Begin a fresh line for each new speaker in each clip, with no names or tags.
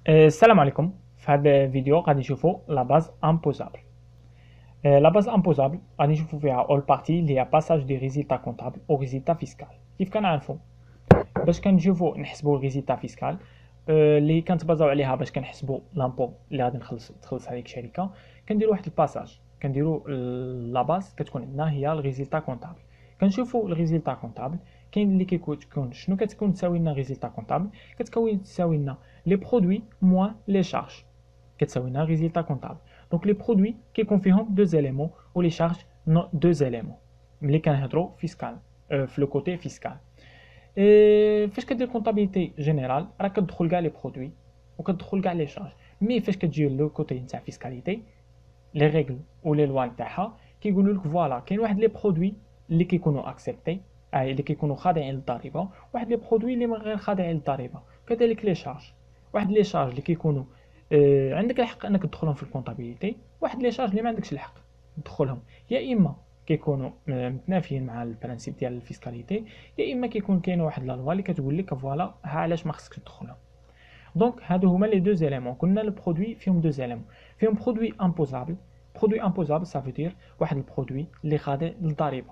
السلام عليكم. في هذا الفيديو غادي نشوفوا لا باز امبوزابل. لا باز امبوزابل غادي نشوفوا فيها اول بارتي اللي هي باساج دي ريزلتا كونطابل او ريزلتا فيسكال. كيف كنعرفوا باش كنشوفوا نحسبوا الريزلتا فيسكال اللي كنتبازاو عليها باش كنحسبوا لامبو اللي غادي تخلص عليك الشركه. كنديروا واحد الباساج، كنديروا لا باز كتكون عندنا هي الريزلتا كونطابل. كنشوفوا الريزلتا كونطابل كاين اللي كيكون شنو كتكون تساوي لنا ريزلتا كونطابل، كتكون تساوي لنا لي برودوي موان لي شارج، كتساوي لنا ريزلتا كونطابل. دونك لي برودوي كيكون فيهم دو زيليمون و لي شارج دو زيليمون ملي كنهضروا فيسكال في لو كوتي فيسكال. فاش كدير كونطابيليتي جينيرال راه كتدخل كاع لي برودوي وكتدخل كاع لي شارج، مي فاش كتجي لو كوتي نتاع فيسكاليتي لي ريغل و لي لوا نتاعها كيقولوا لك فوالا كاين واحد لي برودوي اللي كيكونوا اكسبتي اللي كيكونوا خاضعين للضريبه، واحد لي برودوي اللي غير خاضعين للضريبه، كذلك لي شارج. واحد لي شارج اللي كيكونوا عندك الحق انك تدخلهم في الكونطابيليتي، واحد لي شارج اللي ما عندكش الحق تدخلهم، يا اما كيكونوا متنافيين مع البرانسيب ديال الفيسكاليتي، يا اما كيكون كاين واحد لا لوا اللي كتقول لك فوالا ها علاش ما خصكش تدخلهم. دونك هادو هما لي دو زيليمون. قلنا البرودوي فيهم دو زيليمون، فيهم برودوي امبوزابل. برودوي امبوزابل سافو دير واحد البرودوي اللي خاضع للضريبه،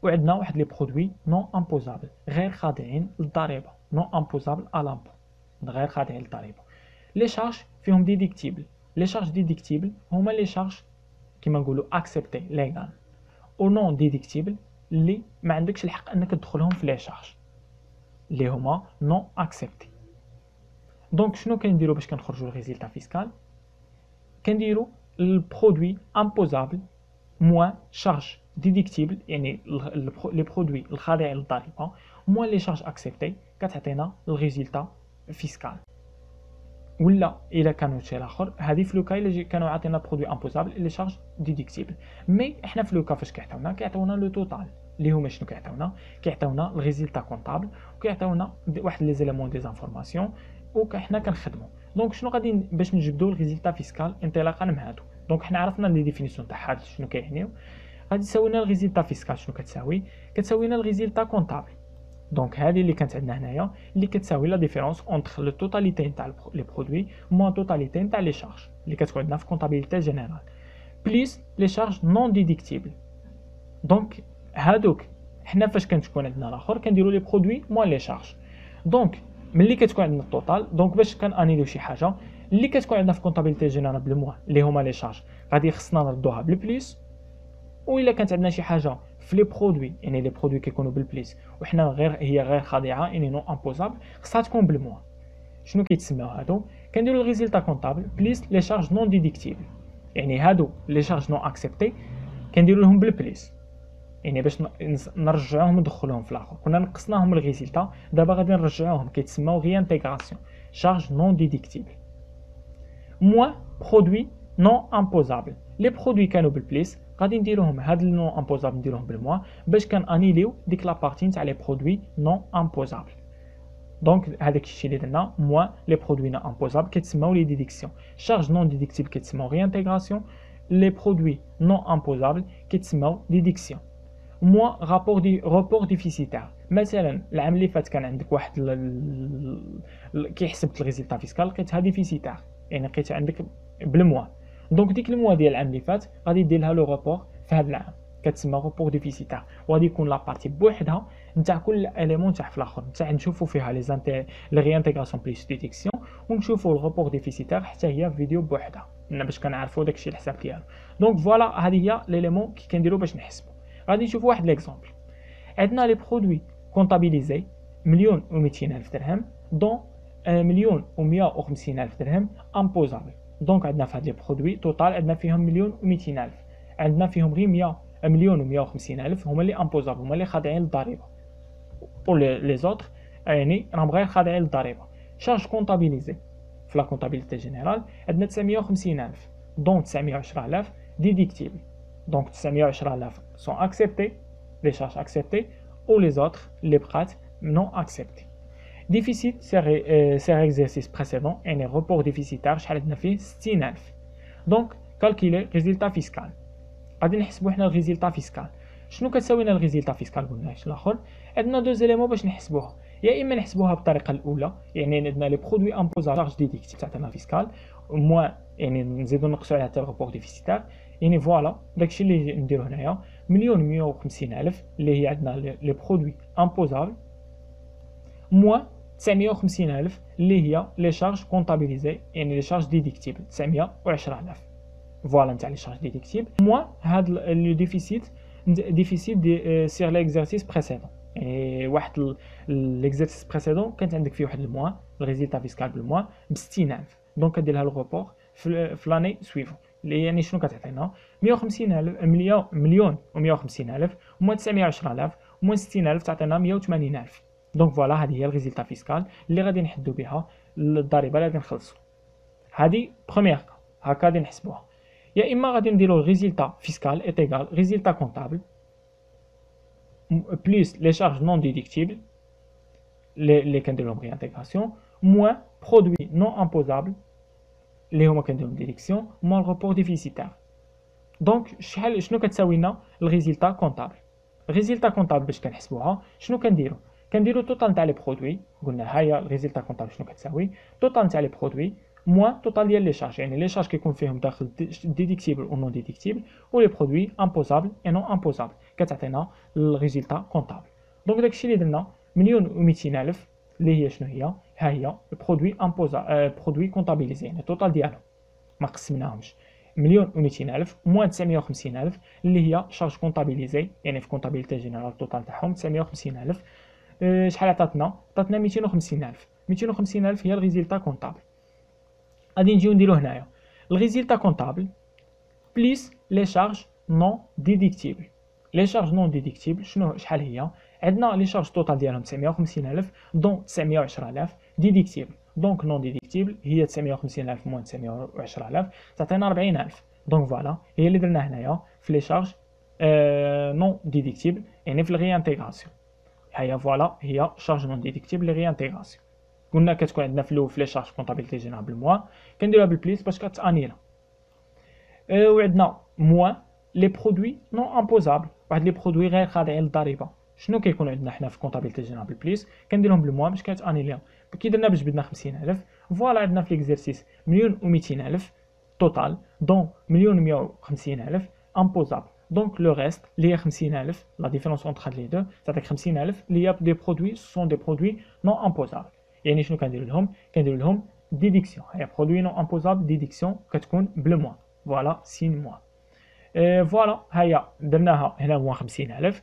وعندنا واحد لي برودوي نون امبوزابل غير خاضعين للضريبه، نون امبوزابل ا لامبو، غير خاضعين للضريبه. لي شارج فيهم ديديكتيبل. لي شارج ديديكتيبل هما لي شارج كيما نقولوا اكسبتي ليغال، او نون ديديكتيبل اللي ما عندكش الحق انك تدخلهم في لي شارج اللي هما نون اكسبتي. دونك شنو كنديروا باش كنخرجوا الريزلتا فيسكال؟ كنديروا البرودوي امبوزابل موان شارج ديديكتيبل، يعني لي برودوي الخاضعين للضريبه موان لي شارج اكسبتي، كتعطينا الريزلتا فيسكال. ولا الا كانوا شي الاخر هذه في لوكا الا كانوا عاطينا برودوي امبوزابل لي شارج ديديكتيبل. مي احنا في لوكا فاش كيعطيونا لو توتال اللي هما شنو كيعطيونا الريزلتا كونطابل، وكيعطيونا واحد لي زيليمون دي زانفورماسيون وحنا كنخدموا. دونك شنو غادي باش نجبدوا الريزلتا فيسكال انطلاقا من هادو؟ دونك حنا عرفنا لي ديفينيسيون تاع هاد شنو كيعنيو. غادي تساوي لنا الريزلتا فيسكال شنو كتساوي لنا الريزلتا كونطابل. دونك هذه اللي كانت عندنا هنايا اللي كتساوي لا ديفيرونس اونتر لو توتاليتي نتاع لي برودوي موان توتاليتي نتاع لي شارج اللي كتكون عندنا في كونطابيليتي جينيرال بليس لي شارج نون ديديكتيبل. دونك هادوك حنا فاش كتكون عندنا الاخر كنديروا لي برودوي موان لي شارج. دونك ملي كتكون عندنا التوتال، دونك باش كنانيليو شي حاجه اللي كتكون عندنا في كونطابيليتي جينيرال بالموان اللي هما لي شارج غادي خصنا نردوها بالبليس، وإلا كانت عندنا شي حاجه في لي برودوي يعني لي برودوي كيكونوا بالبليس وحنا غير خاضعه يعني نو امبوزابل خصها تكون بالموان. شنو كيتسموا هادو؟ كنديروا الريزلتا كونطابل بليس لي شارج نون ديديكتيبل، يعني هادو لي شارج نون اكسبتي كنديروا لهم بالبليس، يعني باش نرجعوهم ندخلوهم في الاخر. كنا نقصناهم الريزلتا، دابا غادي نرجعوهم، كيتسموا ريانتيغراسيون شارج نون ديديكتيبل موان برودوي نون امبوزابل. لي برودوي كانوا بالبليس غادي نديروهم هاد النون امبوزابل نديروهم بالموا باش كنانيليو ديك لابارتي تاع لي برودوي نون امبوزابل. دونك هذاك الشيء اللي درنا موان لي برودوي نون امبوزابل كيتسموا لي ديديكسيون، شارج نون ديديكتيبل كيتسموا ريانتيغراسيون، لي برودوي نون امبوزابل كيتسموا ديديكسيون موان رابور ديفيسيتير. مثلا العام اللي فات كان عندك واحد كي حسبت الريزلتا فيسكال لقيتها ديفيسيتير، يعني لقيتها عندك بالموا. دونك ديك الموا ديال العام اللي فات غادي دير لها لو رابور في هذا العام، كتسمى رابور ديفيسيتير، وغادي يكون لابارتي بوحدها نتاع كل اليمون تاع في الاخر نتاع نشوفوا فيها لي ريانتيغراسيون بليس ديتيكسيون، ونشوفوا الرابور ديفيسيتير حتى هي فيديو بوحدها باش كنعرفوا داكشي الحساب ديالو. دونك فوالا هذه هي ليليمون كي كنديروا باش نحسبوا. غادي نشوفوا واحد ليكزامبل. عندنا لي برودوي كونطابيليزي 1,200,000 درهم دون 1,150,000 درهم امبوزابل. دونك عندنا في هاد لي برودوي توتال عندنا فيهم 1,200,000، عندنا فيهم غير 1,150,000 هما اللي امبوزابل، هما اللي خاضعين للضريبه، و لي زوتر يعني راهم غير خاضعين للضريبه. شارج كونطابيليزي في لا كونطابيليتي جينيرال عندنا 950,000 دون 910,000 ديديكتيبل. Donc 910,000 sont acceptés, les charges acceptées, ou les autres, les prêts non acceptés. Déficit, c'est l'exercice précédent, et les reports déficitaires, شحال عندنا فيه 60,000. Donc, calculer résultat fiscal. غادي نحسبوا حنا الريزلتا فيسكال. شنو كتساوي لنا الريزلتا فيسكال؟ قلنا الاخر عندنا دو زيليمون باش نحسبوها، يا اما نحسبوها بالطريقه الاولى، يعني عندنا لي برودوي امبوزابل شارج ديديكتيف تاعنا فيسكال موان، يعني نزيدو نقصو عليها حتى الريبور ديفيسيتار. يعني فوالا داكشي اللي نديرو هنايا، 1,150,000 اللي هي عندنا لي برودوي امبوزابل موان 950,000 اللي هي لي شارج كونطابيليزي، يعني لي شارج ديديكتيبل 910,000. فوالا نتاع لي شارج ديديكتيبل موان هاد لو ديفيسيت دي سير ليكزارسيس بريسيدون. يعني واحد ليكزارسيس بريسيدون كانت عندك فيه واحد الموان الريزلتا فيسكال بالموان ب 60,000، دونك كدير لها الغوبور في لاني سويفون اللي يعني شنو كتعطينا 150,000 مليون و150,000 موان 910,000 موان 60,000 تعطينا 180,000. دونك فوالا هذه هي الريزلتا فيسكال اللي غادي نحدو بها الضريبه اللي غادي نخلصو. هذه بروميير كا هكا غادي نحسبوها. يا اما غادي نديرو ريزلتا فيسكال ايت ايغال ريزلتا كونطابل بلس لي شارج نون ديديكتيبل اللي كندير لهم ريانتيغراسيون موان برودوي نون امبوزابل اللي هما كندير لهم ديديكسيون موان الريبور ديفيسيتار. دونك شنو كتساوي لنا الريزلتا كونطابل؟ الريزلتا كونطابل باش كنحسبوها شنو كنديرو توتال تاع لي برودوي، قلنا ها هي الريزلتا كونطابل شنو كتساوي توتال تاع لي برودوي موان توتال ديال لي شارج، يعني لي شارج كيكون فيهم داخل ديديكتيبل و نون ديديكتيبل و لي برودوي امبوزابل اي نون امبوزابل كتعطينا الريزلتا كونطابل. دونك داكشي اللي درنا 1,200,000 اللي هي شنو هي، ها هي البرودوي برودوي كونطابيليزي، يعني توتال ديالهم ما قسمناهمش 1,200,000 موان 950,000 اللي هي شارج كونطابيليزي، يعني في كونطابيليتي جينيرال توتال تاعهم 950,000. شحال عطاتنا 250,000. 250,000 هي الريزلتا كونطابل. غادي نجيو نديرو هنايا الريزلتا كونطابل بليس لي شارج نون ديديكتيبل. لي شارج نون ديديكتيبل شحال هي؟ عندنا لي شارج توتال ديالهم 950,000 دون 910,000 ديديكتيبل، دونك نون ديديكتيبل هي 950,000 موان 910,000 تعطينا 40,000. دونك فوالا هي اللي درنا هنايا في لي شارج نون ديديكتيبل، يعني في الريانتيغراسيون. هي فوالا هي شارج نون ديديكتيبل لي ريانتيغراسيون. قلنا كتكون عندنا في الاول في لي شارج كونطابيلتي جينيرال بالموا كنديروها بالبليس باش كتانيلا. وعندنا موان لي برودوي نون امبوزابل، واحد لي برودوي غير خاضعين للضريبه. شنو كيكون عندنا حنا في كونطابيلتي جينيرال بالبليس كنديرهم بالموا باش كتانيلا. كي درنا باش بدنا 50,000 فوالا عندنا في ليكزارسيس 1,200,000 توتال دون 1,150,000 امبوزابل. دونك لو ريست اللي هي 50,000 لا ديفيرونس اونتر هاد لي دو تعطيك 50,000 اللي هي دي برودوي سون دي برودوي نون امبوزابل. يعني شنو كنديرو لهم ديديكسيون، هي برودوي نون امبوزابل ديديكسيون كتكون بلو موان فوالا سين موان. فوالا هيا درناها هنا موان 50,000.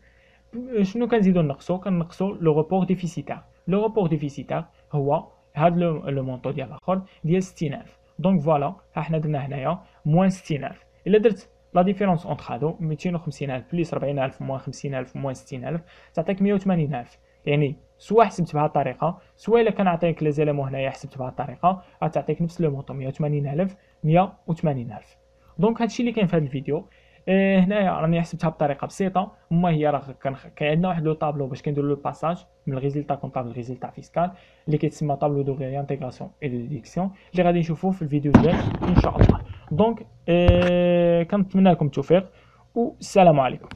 شنو كنزيدو كنقصو لو ريبور ديفيسيتار. لو ريبور ديفيسيتار هو هاد لو مونطو ديال الاخر ديال 60,000. دونك فوالا ها حنا درنا هنايا موان 60,000. الا درت لا ديفيرونس اونتر هادو 250,000 بليس 40,000 موان 50,000 موان 60,000 تعطيك 180,000. يعني سواء حسبت بهذه الطريقه سواء الا كان عطيك لي زيليمون هنايا حسبت بهذه الطريقه غتعطيك نفس لو مونطون 180,000 180,000. دونك هادشي اللي كاين في هذا الفيديو. هنايا راني حسبتها بطريقه بسيطه، هما هي راه كان عندنا واحد لو طابلو باش كنديرو لو باساج من الريزلتا كونطابل ريزلتا فيسكال اللي كيتسمى طابلو دو ريانتيغراسيون اي دو ديديكسيون اللي غادي نشوفوه في الفيديو الجاي ان شاء الله. دونك كنتمنى لكم التوفيق والسلام عليكم.